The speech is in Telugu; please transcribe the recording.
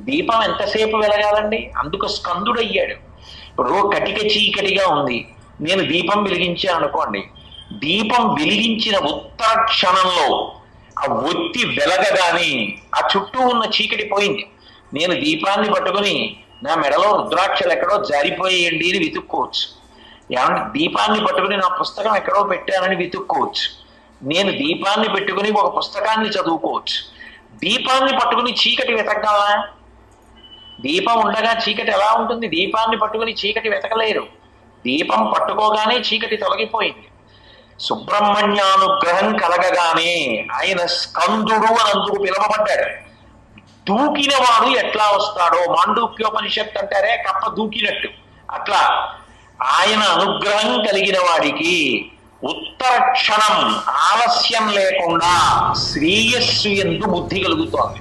దీపం ఎంతసేపు వెలగాలండి? అందుకు స్కందుడయ్యాడు. ఇప్పుడు కటిక చీకటిగా ఉంది, నేను దీపం వెలిగించాను అనుకోండి, దీపం వెలిగించిన ఉత్తర క్షణంలో ఆ ఒత్తి వెలగగానే ఆ చుట్టూ ఉన్న చీకటి పోయింది. నేను దీపాన్ని పట్టుకుని నా మెడలో రుద్రాక్షలు ఎక్కడో జారిపోయేయండి అని వెతుక్కోవచ్చు. ఏమంటే దీపాన్ని పట్టుకుని నా పుస్తకం ఎక్కడో పెట్టానని వెతుక్కోవచ్చు. నేను దీపాన్ని పెట్టుకుని ఒక పుస్తకాన్ని చదువుకోవచ్చు. దీపాన్ని పట్టుకుని చీకటి వెతకగలనా? దీపం ఉండగా చీకటి ఎలా ఉంటుంది? దీపాన్ని పట్టుకుని చీకటి వెతకలేరు. దీపం పట్టుకోగానే చీకటి తొలగిపోయింది. సుబ్రహ్మణ్యానుగ్రహం కలగగానే ఆయన స్కందుడు అని అందుకు పిలువబడ్డాడు. దూకిన వాడు ఎట్లా వస్తాడో, మాండూక్యోపనిషత్తు అంటారే కప్ప దూకినట్టు, అట్లా ఆయన అనుగ్రహం కలిగిన వాడికి ఉత్తర క్షణం ఆలస్యం లేకుండా శ్రేయస్సు యందు బుద్ధి కలుగుతోంది.